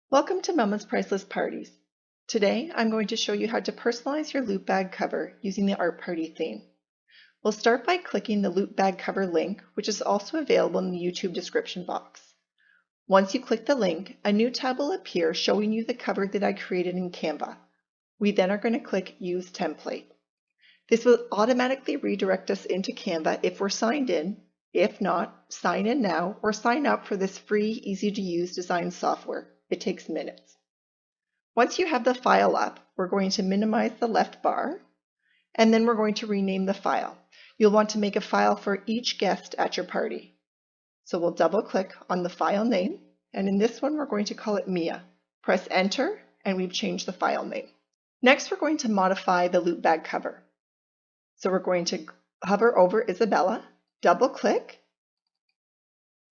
Welcome to Mama's Priceless Parties. Today, I'm going to show you how to personalize your loot bag cover using the Art Party theme. We'll start by clicking the loot bag cover link, which is also available in the YouTube description box. Once you click the link, a new tab will appear showing you the cover that I created in Canva. We then are going to click Use Template. This will automatically redirect us into Canva if we're signed in. If not, sign in now or sign up for this free, easy-to-use design software. It takes minutes. Once you have the file up, we're going to minimize the left bar, and then we're going to rename the file. You'll want to make a file for each guest at your party. So we'll double click on the file name, and in this one we're going to call it Mia. Press enter, and we've changed the file name. Next, we're going to modify the loot bag cover. So we're going to hover over Isabella, double click,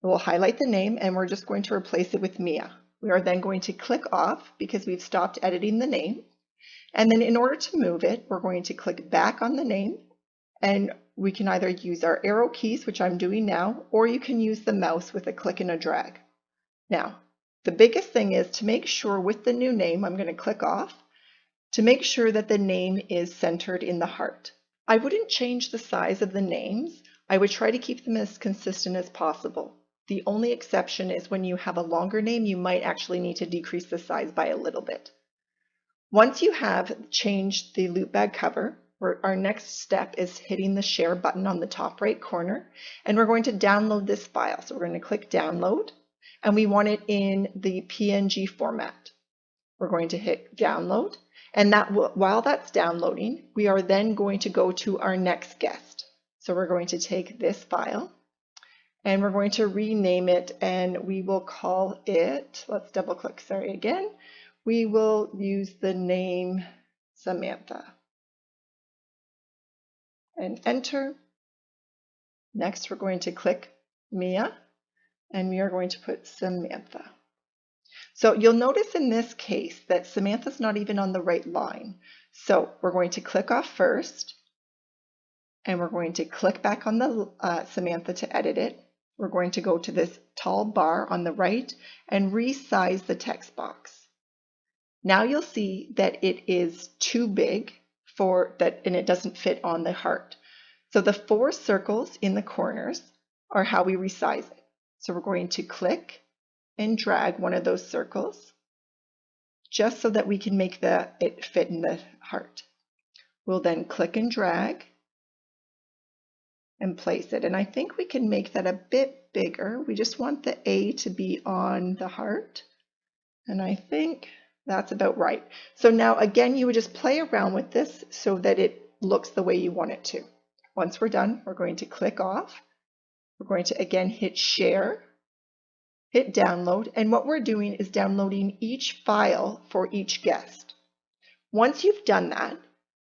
we'll highlight the name, and we're just going to replace it with Mia. We are then going to click off because we've stopped editing the name. And then in order to move it, we're going to click back on the name, and we can either use our arrow keys, which I'm doing now, or you can use the mouse with a click and a drag. Now, the biggest thing is to make sure with the new name, I'm going to click off, to make sure that the name is centered in the heart. I wouldn't change the size of the names. I would try to keep them as consistent as possible. The only exception is when you have a longer name, you might actually need to decrease the size by a little bit. Once you have changed the loot bag cover, our next step is hitting the share button on the top right corner, and we're going to download this file. So we're going to click download, and we want it in the PNG format. We're going to hit download, and while that's downloading, we are then going to go to our next guest. So we're going to take this file, and we're going to rename it, and we will call it, let's double click, again. We will use the name Samantha. And enter. Next, we're going to click Mia, and we are going to put Samantha. So you'll notice in this case that Samantha's not even on the right line. So we're going to click off first, and we're going to click back on the Samantha to edit it. We're going to go to this tall bar on the right and resize the text box. Now you'll see that it is too big for that, and it doesn't fit on the heart. So the 4 circles in the corners are how we resize it. So we're going to click and drag one of those circles just so that we can make it fit in the heart. We'll then click and drag and place it. And I think we can make that a bit bigger. We just want the A to be on the heart. And I think that's about right. So now again, you would just play around with this so that it looks the way you want it to. Once we're done, we're going to click off. We're going to again hit share, hit download. And what we're doing is downloading each file for each guest. Once you've done that,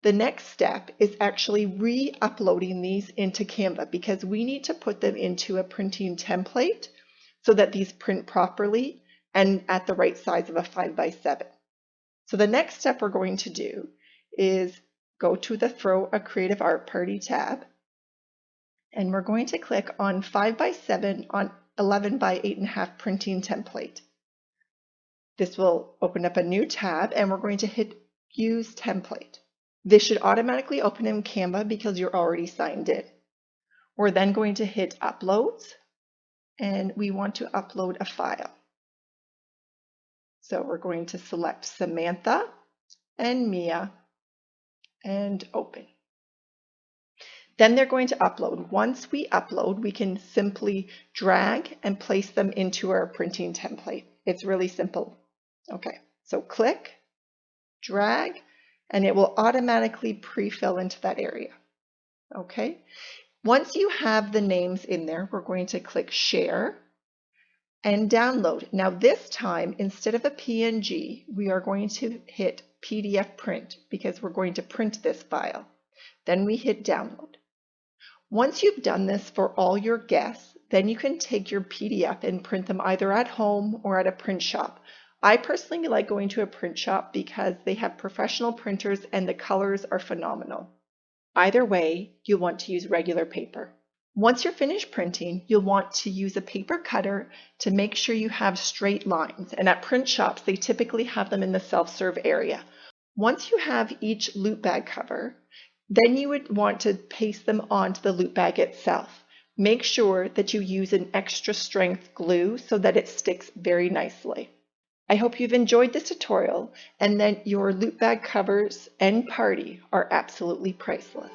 the next step is actually re-uploading these into Canva because we need to put them into a printing template so that these print properly and at the right size of a 5x7. So the next step we're going to do is go to the Throw a Creative Art Party tab, and we're going to click on 5x7 on 11 by 8.5 printing template. This will open up a new tab, and we're going to hit Use Template. This should automatically open in Canva because you're already signed in. We're then going to hit Uploads, and we want to upload a file. So we're going to select Samantha and Mia and open. Then they're going to upload. Once we upload, we can simply drag and place them into our printing template. It's really simple. Okay, so click, drag, and it will automatically pre-fill into that area. Okay, once you have the names in there, we're going to click Share and Download. Now this time, instead of a PNG, we are going to hit PDF Print because we're going to print this file. Then we hit Download. Once you've done this for all your guests, then you can take your PDF and print them either at home or at a print shop. I personally like going to a print shop because they have professional printers and the colors are phenomenal. Either way, you'll want to use regular paper. Once you're finished printing, you'll want to use a paper cutter to make sure you have straight lines. And at print shops, they typically have them in the self-serve area. Once you have each loop bag cover, then you would want to paste them onto the loop bag itself. Make sure that you use an extra strength glue so that it sticks very nicely. I hope you've enjoyed this tutorial and that your loop bag covers and party are absolutely priceless.